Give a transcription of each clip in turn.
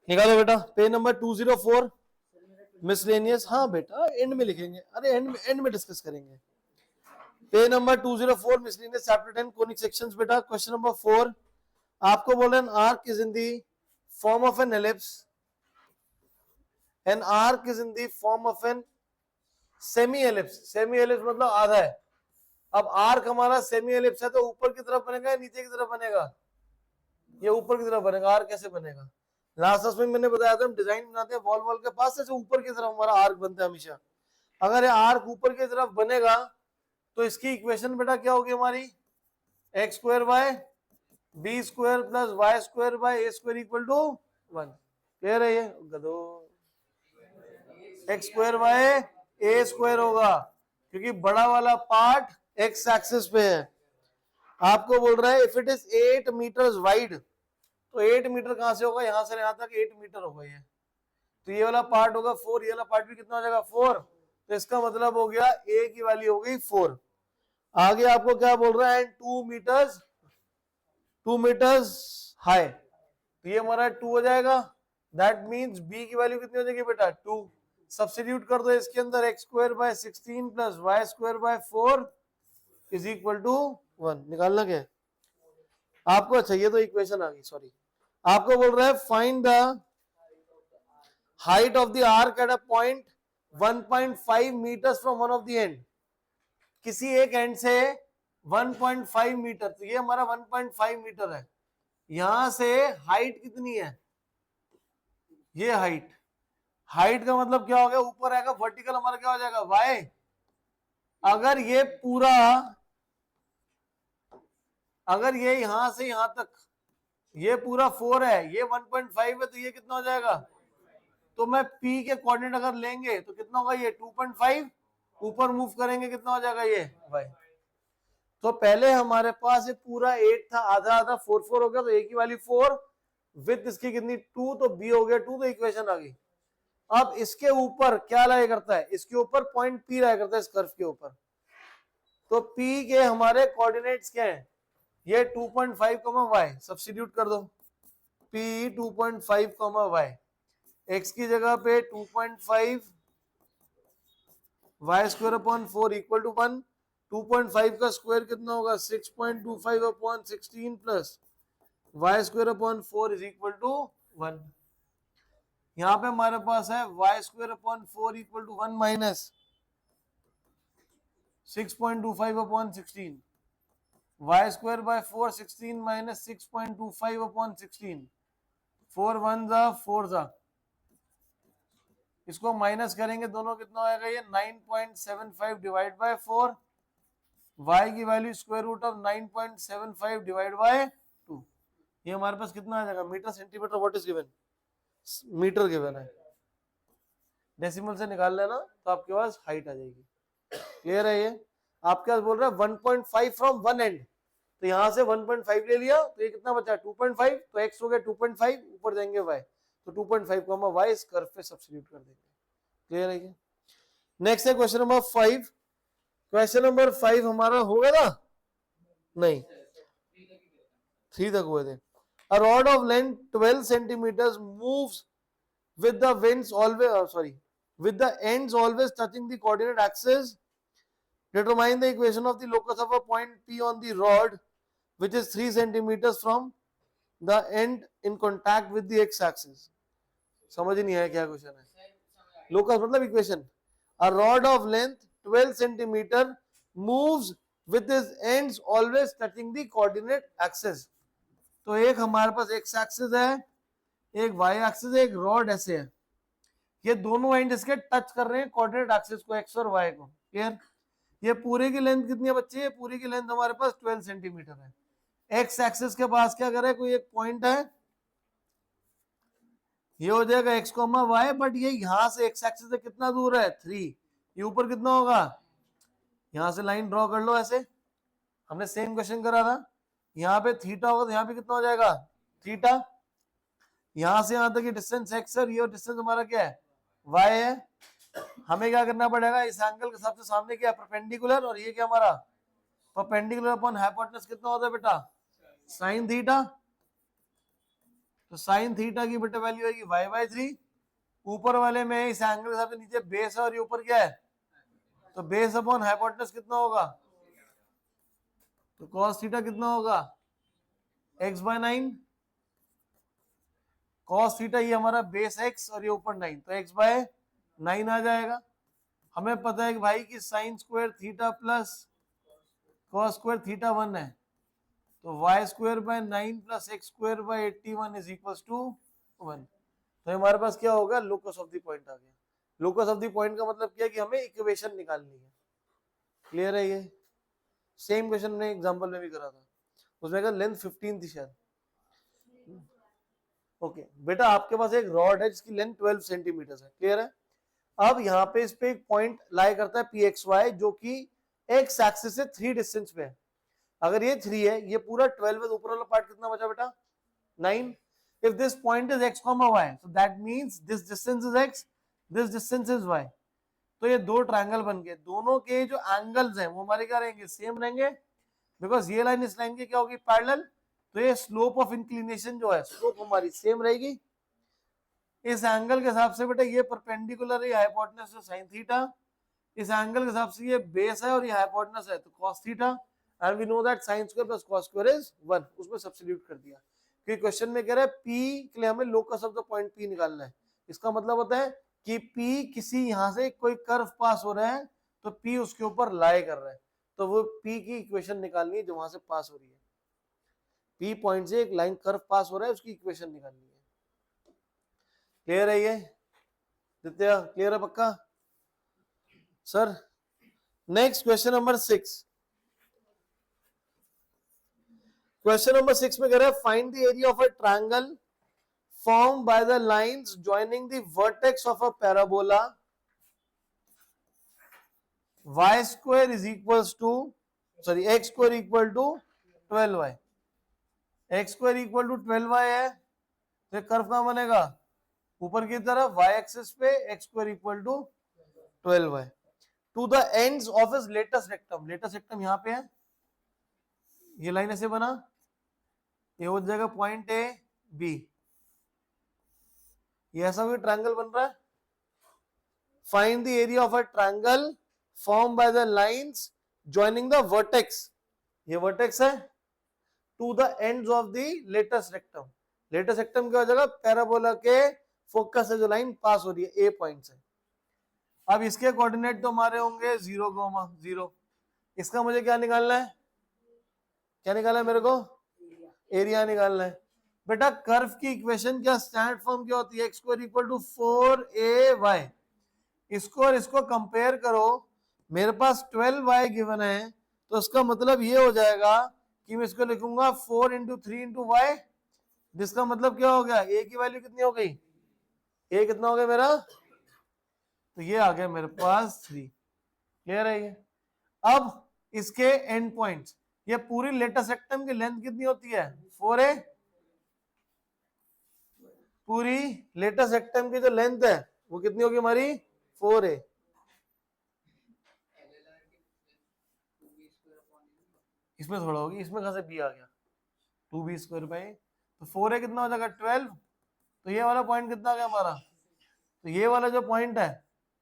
निकालो बेटा, page number 204 miscellaneous. हाँ बेटा एंड में लिखेंगे, अरे एंड में डिस्कस करेंगे। Page number 204 miscellaneous chapter 10 conic sections. बेटा क्वेश्चन नंबर 4 आपको बोल रहे हैं arch is in the form of an ellipse, an arch is in the form of an semi ellipse. Semi ellipse मतलब आधा है। अब आर्क हमारा सेमी एलिप्स है तो ऊपर की तरफ बनेगा या नीचे की तरफ बनेगा? ये ऊपर की तरफ बनेगा। आर्क कैसे बनेगा? लास्ट क्लास में मैंने बताया था हम डिजाइन बनाते हैं वॉल के पास से ऊपर की तरफ हमारा आर्क बनता है हमेशा। अगर ये आर्क ऊपर की तरफ बनेगा तो इसकी इक्वेशन बेटा क्या होगी हमारी? X square Y B square plus Y square by A square equal to 1। Clear है ये गधो? X square by A square होगा क्योंकि बड़ा वाला पार्ट एक्स एक्सिस पे है। आपको बोल रहा है if it is 8 metres wide, तो 8 मीटर कहां से होगा? यहां से यहां तक 8 मीटर होगा ये। तो ये वाला पार्ट होगा 4, ये वाला पार्ट भी कितना हो जाएगा 4। तो इसका मतलब हो गया ए की वैल्यू हो गई 4। आगे आपको क्या बोल रहा है? 2 मीटर्स हाई, तो ये हमारा 2 हो जाएगा। दैट मींस बी की वैल्यू कितनी हो जाएगी बेटा? 2। सब्स्टिट्यूट कर दो इसके अंदर, x square by 16 plus Y square by 4 is equal to 1। निकालना क्या है आपको? अच्छा ये तो इक्वेशन आ गई, सॉरी। आपको बोल रहा है find the height of the arch at a point 1.5 metres from one of the end. किसी एक एंड से 1.5 मीटर, तो ये हमारा 1.5 मीटर है। यहां से हाइट कितनी है? ये हाइट का मतलब क्या हो गया? ऊपर आएगा वर्टिकल हमारा क्या हो जाएगा? वाई। अगर ये यहां से यहां तक ये पूरा 4 है, ये 1.5 है, तो ये कितना हो जाएगा? तो मैं P के कोऑर्डिनेट अगर लेंगे तो कितना होगा? ये 2.5। ऊपर मूव करेंगे कितना हो जाएगा? ये y। तो पहले हमारे पास ये पूरा 8 था, आधा आधा 4 4 हो गया, तो ए की वैल्यू 4, विथ इसकी कितनी 2, तो b हो गया 2। तो इक्वेशन आ गई। अब इसके ऊपर क्या लाया करता है? इसके ऊपर पॉइंट P लाया करता है इस कर्व के ऊपर। तो P के हमारे कोऑर्डिनेट्स क्या है? ये 2.5 y। सब्स्टिट्यूट कर दो P 2.5 y। x की जगह पे 2.5 y square upon 4 equal to 1। 2.5 का स्क्वायर कितना होगा? 6.25 upon 16 plus y square upon 4 is equal to 1। यहां पे हमारे पास है y square upon 4 equal to 1 minus 6.25 upon 16, y square by 4 16 minus 6.25 upon 16, 4 1 जा 4 जा, इसको माइनस करेंगे दोनों कितना आएगा? ये 9.75 डिवाइड बाय 4, y की value square root of 9.75 divide by 2। ये हमारे पास कितना आ जाएगा? Metre centimetre what is given? Metre given है। डेसिमल से निकाल लेना तो आपके पास हाइट आ जाएगी। क्लियर है ये? आपके पास बोल रहा है 1.5 फ्रॉम वन एंड, तो यहां से 1.5 ले लिया, तो ये कितना बचा? 2.5। तो x हो गया 2.5, ऊपर देंगे y, तो 2.5 को हम y इस कर्व पे सब्स्टिट्यूट कर देंगे। क्लियर है ये? नेक्स्ट है क्वेश्चन नंबर 5। क्वेश्चन नंबर 5 हमारा हो गया था? नहीं, 3 तक हुए थे। A rod of length 12 centimeters moves with the winds always with the ends always touching the coordinate axis. Determine the equation of the locus of a point P on the rod which is 3 centimeters from the end in contact with the x axis. समझ नहीं आया क्या question है? Locus मतलब equation. A rod of length 12 centimeter moves with its ends always touching the coordinate axis. तो एक हमारे पास x axis है, एक y एक्सिस है, एक रॉड ऐसे है। ये दोनों एंड इसके टच कर रहे हैं कोऑर्डिनेट एक्सिस को, x और y को। क्लियर? ये पूरे की लेंथ कितनी है बच्चे? पूरी की लेंथ हमारे पास 12 सेंटीमीटर है। एक्स एक्सिस के पास क्या करे? कोई एक पॉइंट है, ये हो जाएगा x, y, बट ये यहां से एक्स एक्सिस से कितना दूर है? 3। ये ऊपर कितना होगा? यहां से लाइन ड्रॉ कर लो ऐसे, हमने सेम क्वेश्चन करा था। यहाँ पे थीटा होगा तो यहाँ पे कितना हो जाएगा? थीटा। यहां से यहां तक ये डिस्टेंस x है और ये डिस्टेंस हमारा क्या है? y है। हमें क्या करना पड़ेगा? इस एंगल के सबसे सामने क्या? परपेंडिकुलर, और ये क्या हमारा? परपेंडिकुलर अपॉन हाइपोटेनस कितना होता है बेटा? Sine theta. तो साइन थीटा की बेटा वैल्यू आएगी y/3। ऊपर वाले में इस एंगल के हिसाब से नीचे बेस है और ये ऊपर क्या है, तो बेस अपॉन हाइपोटेनस कितना होगा, तो cos थीटा कितना होगा x/9। cos थीटा ये हमारा बेस x और ये ऊपर 9, तो x/9 आ जाएगा। हमें पता है कि भाई कि sine square theta plus cos square theta 1 है, तो y²/9 plus x²/81 is equals to 1। तो हमारे पास क्या होगा, लोकस ऑफ द पॉइंट आ गया। लोकस ऑफ द पॉइंट का मतलब क्या है कि हमें इक्वेशन निकालनी है। क्लियर है? ये सेम क्वेश्चन ने एग्जांपल में भी करा था, उसमें का लेंथ 15 थी शायद। ओके बेटा, आपके पास एक रॉड है जिसकी लेंथ 12 सेंटीमीटर है। क्लियर है? अब यहाँ पे इस पे एक पॉइंट लाई करता है pxy जो कि एक्स एक्सिस से 3 डिस्टेंस पे है। अगर ये 3 है, ये पूरा 12 है, ऊपर वाला पार्ट कितना बचा बेटा 9। If this point is x, y, so that means this distance is x, this distance is y। तो ये दो ट्रायंगल बन गए, दोनों के जो एंगल्स हैं वो हमारे क्या रहेंगे, सेम रहेंगे, बिकॉज ये लाइन इस लाइन की क्या होगी, पैरेलल। तो ये स्लोप ऑफ इंक्लिनेशन जो है, स्लोप हमारी सेम रहेगी। इस एंगल के हिसाब से बेटा ये परपेंडिकुलर है हाइपोटेनस है साइन थीटा, इस एंगल के हिसाब से ये बेस है और ये हाइपोटेनस है, तो cos theta. And we know that sin square plus cos square is 1, उसमें सब्स्टिट्यूट कर दिया। क्योंकि क्वेश्चन में कह रहा है P के लिए हमें locus of the point P निकालना है। इसका मतलब होता है कि P किसी यहां से कोई कर्व पास हो रहा है, तो P उसके ऊपर लाई कर रहा है, तो वो P की इक्वेशन निकालनी है जो वहां से पास हो रही है। P पॉइंट से एक लाइन कर्व पास हो रहा है, उसकी इक्वेशन निकालनी है। क्लियर है ये दित्या? क्लियर है पक्का sir? Next question number 6। Question number 6 में कह रहा है find the area of a triangle formed by the lines joining the vertex of a parabola y square is equals to x square equal to 12y। x square equal to 12y है, तो curve कहां बनेगा, ऊपर की तरफ y axis पे x square equal to 12y to the ends of his latest rectum। latest rectum यहां पे है, ये लाइन ऐसे बना, ये हो जाएगा पॉइंट ए बी, ये ऐसा कोई ट्रायंगल बन रहा है। Find the area of a triangle form by the lines joining the vertex, ये वर्टेक्स है, to the ends of the latus rectum. Latus rectum क्या हो जाएगा, पैराबोला के फोकस से जो लाइन पास हो रही है ए पॉइंट से। अब इसके कोऑर्डिनेट तो हमारे होंगे 0, 0। इसका मुझे क्या निकालना है, क्या निकालना है मेरे को, एरिया निकालना है। बेटा कर्व की इक्वेशन क्या स्टैंडर्ड फॉर्म क्या होती है, x square equal to 4ay। इसको और इसको कंपेयर करो, मेरे पास 12y गिवन है, तो इसका मतलब ये हो जाएगा कि मैं इसको लिखूंगा 4 इंटू 3 इंटू वाई, जिसका मतलब क्या हो गया, a की वैल्यू कितनी हो गई, a कितना हो गया मेरा, तो ये आ गया मेरे पास 3। क्लियर है ये? अब इसके एंड पॉइंट्स, ये पूरी लेटेस्ट रेक्टम की लेंथ कितनी होती है 4a, पूरी लेटेस्ट रेक्टम की जो लेंथ है वो कितनी होगी हमारी 4a। इसमें थोड़ा होगी, इसमें कहां से b आ गया, 2b स्क्वायर बाई, तो 4a कितना हो जाएगा 12। तो ये वाला पॉइंट कितना आ गया हमारा, तो ये वाला जो पॉइंट है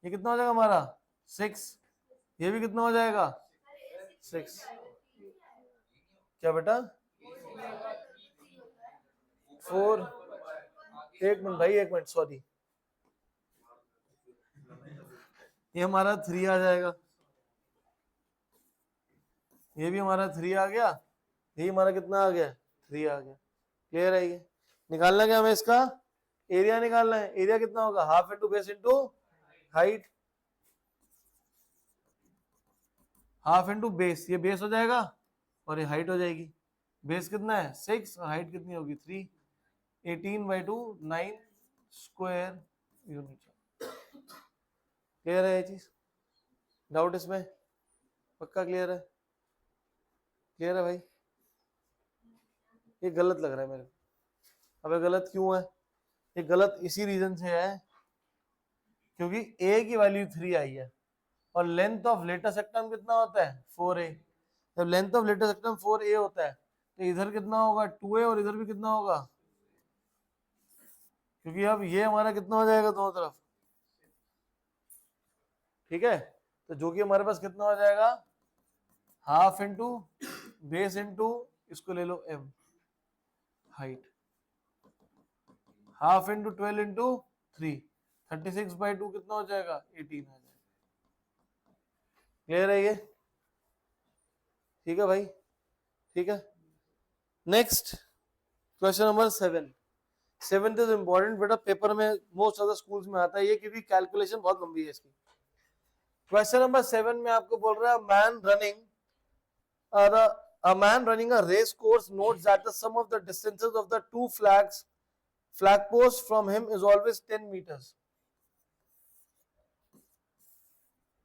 ये कितना हो जाएगा हमारा 6, ये भी कितना हो जाएगा 6। क्या बेटा 4, एक मिनट भाई, एक मिनट, सॉरी, ये हमारा 3 आ जाएगा, ये भी हमारा 3 आ गया, ये हमारा कितना आ गया 3 आ गया। क्लियर है? ये निकालना क्या हमें, इसका एरिया निकालना है। एरिया कितना होगा, half into base into height, half into base, ये बेस हो जाएगा और ये हाइट हो जाएगी। बेस कितना है 6 और हाइट कितनी होगी 3, 18/2 9 स्क्वायर यूनिट। क्लियर है ये चीज, डाउट इसमें, पक्का क्लियर है? क्लियर है भाई? ये गलत लग रहा है मेरे को। अबे गलत क्यों है, ये गलत इसी रीजन से है क्योंकि a की वैल्यू 3 आई है और लेंथ ऑफ लेटेस्ट सेक्टम कितना होता है 4a। जब लेंथ ऑफ लेटेस्ट सेक्टम 4a होता है तो इधर कितना होगा 2a और इधर भी कितना होगा क्योंकि अब ये हमारा कितना हो जाएगा दोनों तरफ, ठीक है। तो जो कि हमारे पास कितना हो जाएगा, हाफ इंटू बेस इंटू इसको ले लो m height, half into 12 into 3, 36/2 कितना हो जाएगा 18 आ जाएगा। क्लियर है ये, ठीक है भाई, ठीक है। Next question number 7। 7th is important बेटा, पेपर में मोस्ट ऑफ द स्कूल्स में आता है ये, क्योंकि कैलकुलेशन बहुत लंबी है इसकी। क्वेश्चन नंबर 7 में आपको बोल रहा है a man running a race course notes that the sum of the distances of the two flag posts from him is always 10 meters.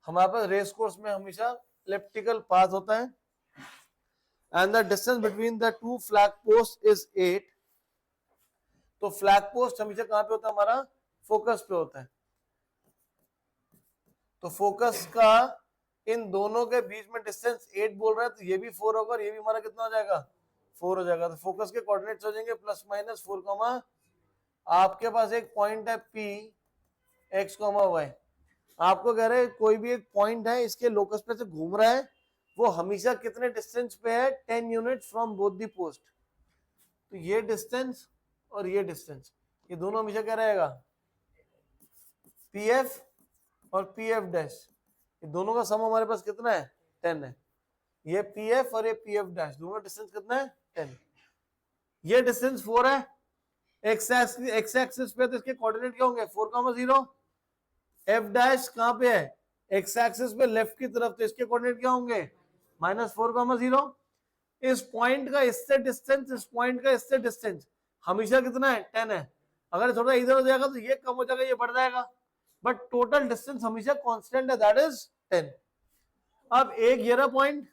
हमारे पास रेस कोर्स में हमेशा इलिप्टिकल पाथ होता है and the distance between the two flag post is 8। तो flag post हमेशा कहां पे होता है, हमारा फोकस पे होता है। तो फोकस का इन दोनों के बीच में डिस्टेंस 8 बोल रहा है, तो ये भी 4 होगा और ये भी हमारा कितना हो जाएगा 4 हो जाएगा। तो फोकस के कोऑर्डिनेट्स हो जाएंगे +-4, आपके पास एक पॉइंट है P x, y। आपको कह रहे हैं कोई भी एक पॉइंट है, इसके लोकस पे से घूम रहा है, वो हमेशा कितने डिस्टेंस पे है, 10 unit from both the post. तो ये डिस्टेंस और ये डिस्टेंस, ये दोनों हमेशा क्या रहेगा, PF और PF डैश, ये दोनों का सम हमारे पास कितना है 10 है। ये PF और ये PF डैश, दोनों का डिस्टेंस कितना है 10। ये डिस्टेंस 4 है, एक्स एक्सिस पे, तो इसके कोऑर्डिनेट क्या होंगे 4,0। F डैश कहां पे है, एक्स एक्सिस पे लेफ्ट की तरफ, तो इसके कोऑर्डिनेट क्या होंगे -4,0। इस पॉइंट का इससे डिस्टेंस, इस पॉइंट का इससे डिस्टेंस हमेशा कितना है 10 है। अगर थोड़ा इधर हो जाएगा तो ये कम हो जाएगा, ये बढ़ जाएगा, बट टोटल डिस्टेंस हमेशा कांस्टेंट है, दैट इज 10। अब एक ये रहा पॉइंट,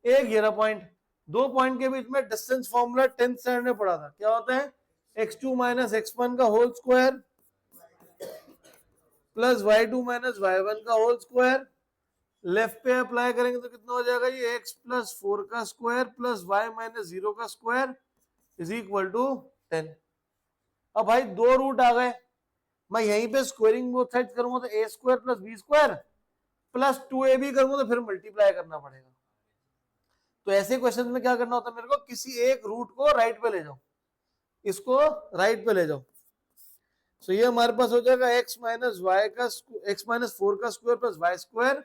एक ये रहा पॉइंट, दो पॉइंट के बीच में डिस्टेंस फॉर्मूला 10th स्टैंडर्ड में पढ़ा था, क्या होता है x2 - x1 का whole square plus y2 - y1 का होल स्क्वायर। लेफ्ट पे अप्लाई करेंगे तो कितना हो जाएगा, ये x + 4 का स्क्वायर प्लस y - 0 का स्क्वायर इज इक्वल टू 10। अब भाई दो रूट आ गए, मैं यहीं पे स्क्वायरिंग बोथ साइड्स करूंगा तो a² + b² प्लस 2ab करूंगा तो फिर मल्टीप्लाई करना पड़ेगा। तो ऐसे क्वेश्चन में क्या करना होता है मेरे को, किसी एक रूट को राइट पे ले जाओ, इसको राइट पे ले जाओ। तो ये हमारे पास हो जाएगा x - 4 का square plus y²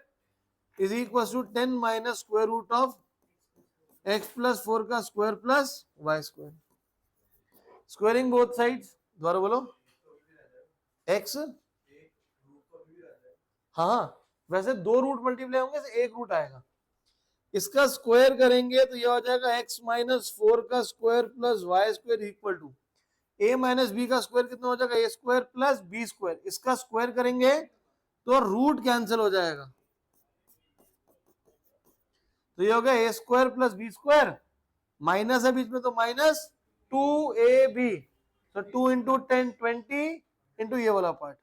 is equal to 10 - square root of x + 4 का square plus y²। Squaring both sides, दोबारा बोलो x, हाँ वैसे दो रूट मल्टीप्लाई होंगे तो एक रूट आएगा, इसका स्क्वायर करेंगे तो ये हो जाएगा x - 4 का square plus y² equal to a - b का स्क्वायर कितना हो जाएगा a² प्लस b²। इसका स्क्वायर करेंगे तो रूट कैंसिल हो जाएगा, तो ये हो गया a² प्लस b², माइनस है बीच में तो -2ab, तो 2 × 10 20 इंटू ये वाला part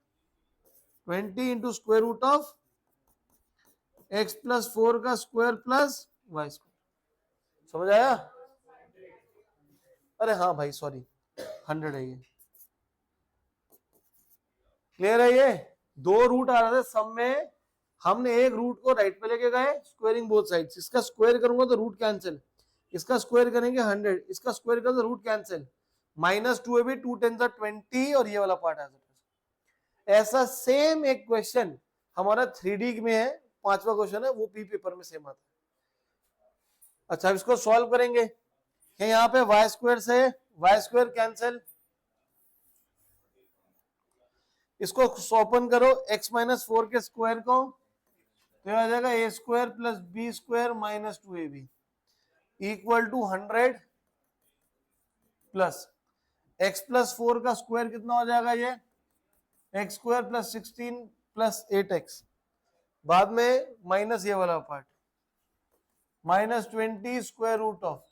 20 into square root of x + 4 का स्क्वायर प्लस y²। समझ आया? अरे हाँ भाई सॉरी, 100 है ये। क्लियर है? ये दो रूट आ रहे थे सम में, हमने एक रूट को राइट पे लेके गए, स्क्वायरिंग बोथ साइड्स। इसका स्क्वायर करूंगा तो रूट कैंसिल, इसका स्क्वायर करेंगे 100, इसका स्क्वायर करेंगे तो रूट कैंसिल, -2ab 2 × 20 और ये वाला पार्ट आ जाता है। ऐसा सेम एक क्वेश्चन हमारा 3D में है, 5वां क्वेश्चन है, वो P पेपर में सेम आता है। अच्छा इसको सॉल्व करेंगे, यहाँ पे y² से y² कैंसिल, इसको ओपन करो x - 4 के स्क्वायर को, तो आ जाएगा a² plus b² minus 2ab equal to 100 plus x + 4 का स्क्वायर कितना हो जाएगा, ये x² प्लस 16 प्लस 8x, बाद में माइनस ये वाला part -20 square root of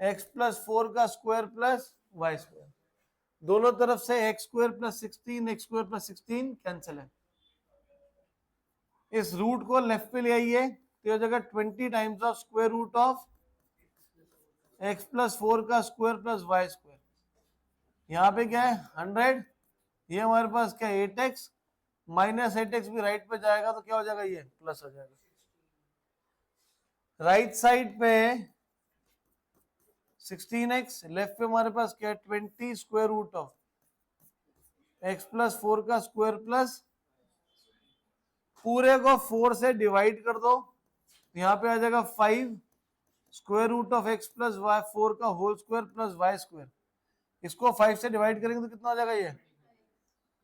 x + 4 का स्क्वायर प्लस y²। दोनों तरफ से x² plus 16 x² plus 16 cancel है। इस रूट को लेफ्ट पे ले आइए तो हो जाएगा 20 times of square root of x + 4 का स्क्वायर प्लस y²। यहाँ पे क्या है 100, ये हमारे पास क्या है 8x, माइनस 8x भी राइट पे जाएगा तो क्या हो जाएगा, ये प्लस हो जाएगा। राइट साइड पे 16x, लेफ्ट पे हमारे पास क्या है 20 square root of x plus 4 का स्क्वायर प्लस पूरे को 4 से डिवाइड कर दो, यहाँ पे आ जाएगा 5 square root of x plus y 4 का whole square plus Y square. इसको 5 से डिवाइड करेंगे तो कितना आ जाएगा, ये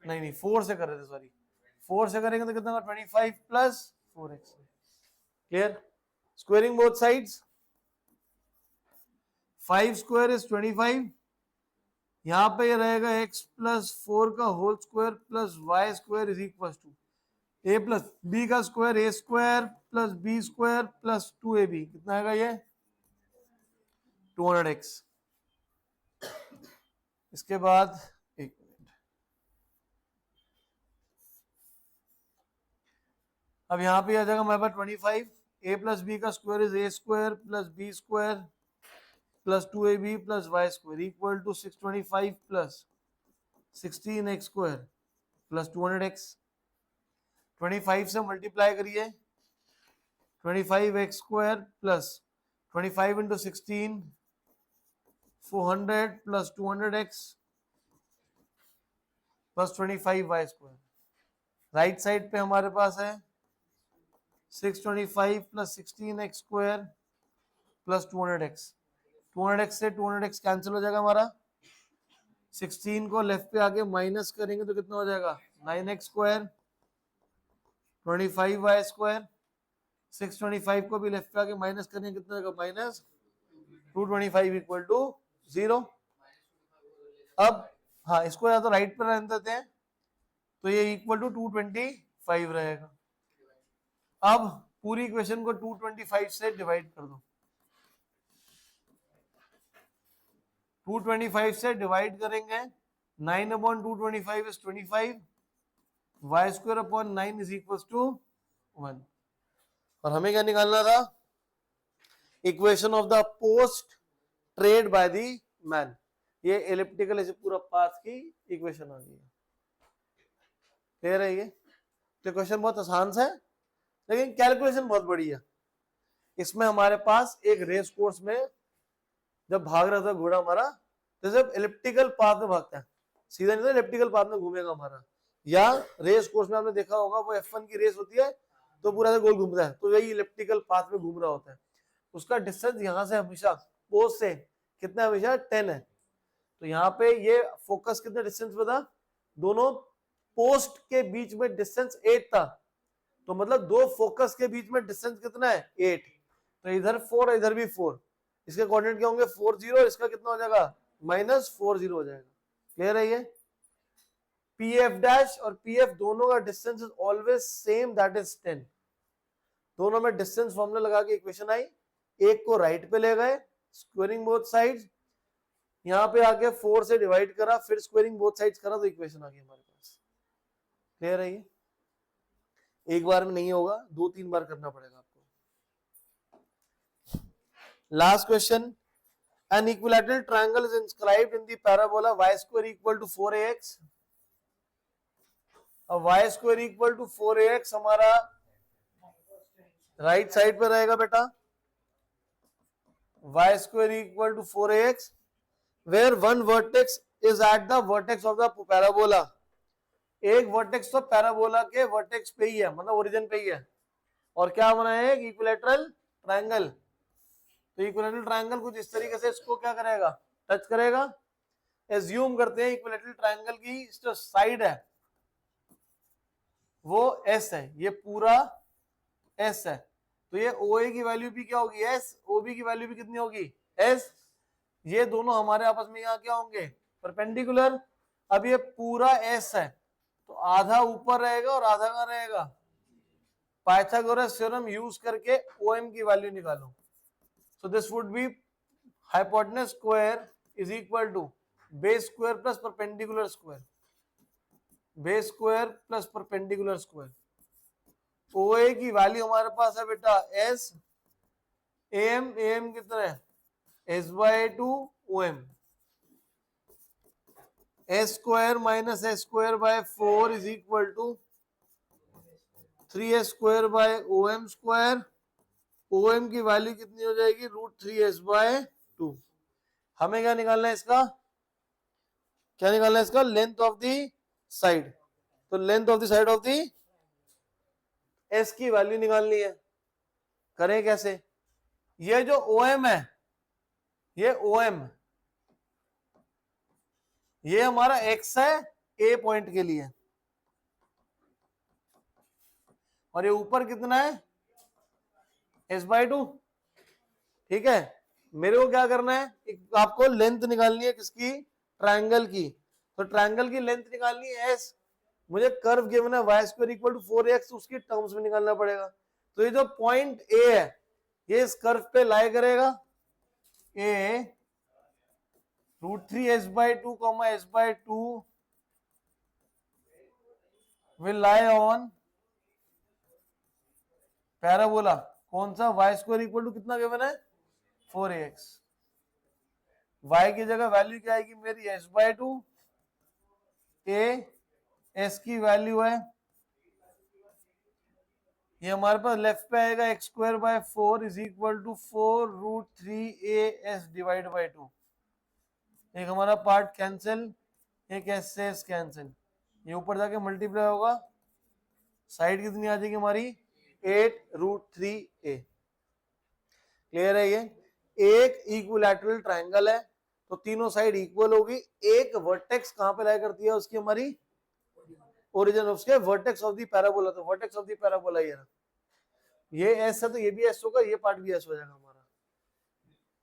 नहीं 4 से कर रहे थे, सॉरी 4 से करेंगे तो कितना होगा 25 plus 4x। Clear? Squaring both sides, 5 square is 25, यहाँ पे ये रहेगा x प्लस 4 का whole square plus Y square is equal to a plus b का square a square plus b square plus 2ab, कितना आएगा ये 200x। इसके बाद एक मिनट, अब यहाँ पे आ जाएगा हमारे पास 25, a प्लस b का square is a square plus b square plus 2ab plus Y square equal to 625 plus 16x square plus 200x। 25 से मल्टीप्लाई करिए, 25x square plus 25 into 16 400 plus 200x plus 25y square. Right side पे हमारे पास है 625 plus 16x square plus 200x। 200x से 200x cancel हो जाएगा हमारा, 16 को लेफ्ट पे आके माइनस करेंगे तो कितना हो जाएगा 9x स्क्वायर 25y स्क्वायर। 625 को भी लेफ्ट पे आके माइनस करेंगे कितना होगा माइनस 225 इक्वल टू 0। अब हाँ, इसको या तो राइट पर रहने देते हैं तो ये इक्वल टू 225 रहेगा। अब पूरी इक्वेशन को 225 से डिवाइड कर दो, 225 से डिवाइड करेंगे 9 upon 225 is 25, y square upon 9 is equal to 1। और हमें क्या निकालना था, equation of the post trade by the man. ये एलिप्टिकल ऐसे पूरा पाथ की इक्वेशन आ गई है। क्लियर है? ये तो क्वेश्चन बहुत आसान सा है लेकिन कैलकुलेशन बहुत बड़ी है। इसमें हमारे पास एक रेस कोर्स में जब भाग रहा था घोड़ा हमारा, तो जब एलिप्टिकल पाथ में भागता है, सीधा नहीं, एलिप्टिकल पाथ में घूमेगा हमारा। या रेस कोर्स में आपने देखा होगा वो F1 की रेस होती है तो पूरा से गोल घूमता है, तो वही इलिप्टिकल पाथ में घूम रहा होता है। उसका डिस्टेंस यहाँ से हमेशा पोस्ट से कितना, हमेशा 10 है। तो यहाँ पे ये फोकस कितना डिस्टेंस पे था, दोनों पोस्ट के बीच में डिस्टेंस 8 था, तो मतलब दो फोकस के बीच में डिस्टेंस कितना है 8। तो इधर 4 और इधर भी 4, इसके कोऑर्डिनेट क्या होंगे 40, इसका कितना हो जाएगा -40 हो जाएगा। क्लियर है? ये PF डैश और PF दोनों का distance is always same, that is 10। दोनों में डिस्टेंस फॉर्मूला लगा के इक्वेशन आई, एक को राइट पे ले गए, स्क्वायरिंग बोथ साइड्स, यहाँ पे आके 4 से डिवाइड करा, फिर स्क्वायरिंग बोथ साइड्स करा, तो इक्वेशन आ गई हमारे पास। क्लियर है? ये एक बार में नहीं होगा, 2-3 बार करना पड़ेगा आपको। Last question, an equilateral triangle is inscribed in the parabola y square equal to 4ax। अब y square equal to 4ax हमारा राइट साइड पे रहेगा बेटा, y square equal to 4ax where one vertex is at the vertex of the parabola। एक vertex तो parabola के vertex पे ही है, मतलब ओरिजिन पे ही है, और क्या बना है एक इक्विलैटरल ट्रायंगल। तो इक्विलैटरल ट्रायंगल कुछ इस तरीके से इसको क्या करेगा, टच करेगा। एज्यूम करते हैं इक्विलैटरल ट्रायंगल की जो साइड है वो S है, ये पूरा S है, तो ये OA की वैल्यू भी क्या होगी S, OB की वैल्यू भी कितनी होगी S। ये दोनों हमारे आपस में यहाँ क्या होंगे परपेंडिकुलर। अब ये पूरा S है तो आधा ऊपर रहेगा और आधा कहाँ रहेगा, पाइथागोरस थ्योरम यूज करके OM की वैल्यू निकालो। So this would be hypotenuse square is equal to base square plus perpendicular square, base square plus perpendicular square। OA की वैल्यू हमारे पास है बेटा S, AM कितना है S/2 OM। A square minus a square by 4 is equal to 3 square by O M square. O M की value कितनी हो जाएगी, √3s/2। हमें क्या निकालना है इसका, क्या निकालना है इसका, लेंथ ऑफ द साइड। तो length of the side of the S की वैल्यू निकालनी है। करें कैसे, ये जो OM है, ये OM, ये हमारा x है A पॉइंट के लिए, और ये ऊपर कितना है, s/2। ठीक है, मेरे को क्या करना है, आपको लेंथ निकालनी है किसकी, ट्रायंगल की। तो ट्रायंगल की लेंथ निकालनी है s, मुझे कर्व गिवन है y² = 4x, उसकी टर्म्स में निकालना पड़ेगा। तो ये जो पॉइंट A है, ये इस कर्व पे लाई करेगा, A √3s/2, s/2 will lie on parabola. कौन सा, y² = कितना गिवन है, 4ax। y की जगह वैल्यू क्या आएगी मेरी, s/2, a s की वैल्यू है, ये हमारे पास लेफ्ट पे आएगा x²/4 is equal to 4√3as/2। एक हमारा पार्ट कैंसिल, एक s से s कैंसिल, ये ऊपर जाके मल्टीप्लाई होगा, साइड कितनी आ जाएगी हमारी, 8√3a। क्लियर है, ये एक इक्विलैटरल ट्रायंगल है, तो तीनों साइड इक्वल होगी। एक वर्टेक्स कहां पे लाई करती है उसकी, हमारी ओरिजिन उसके वर्टेक्स ऑफ द पैराबोला। तो वर्टेक्स ऑफ द पैराबोला ये एस है, तो ये भी एस होगा, ये पार्ट भी एस हो जाएगा हमारा।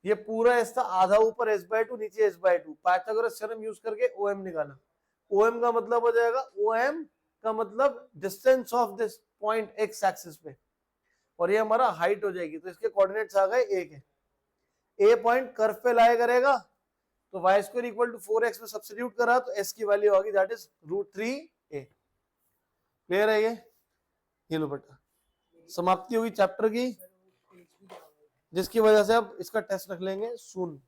ये पूरा एस था, आधा ऊपर s/2 नीचे s/2। पाइथागोरस थ्योरम यूज करके OM निकाला। OM का मतलब हो जाएगा, OM का मतलब distance of this point x axis पे, और ये हमारा हाइट हो जाएगी। तो इसके कोऑर्डिनेट्स आ गए, एक है ए पॉइंट कर्व पे लाया करेगा, तो y² = 4x में सब्स्टिट्यूट करा तो s की वैल्यू आ गई, दैट इज √3a। क्लियर है ये लो बेटा, समाप्ति होगी चैप्टर की, जिसकी वजह से अब इसका टेस्ट रख लेंगे सून।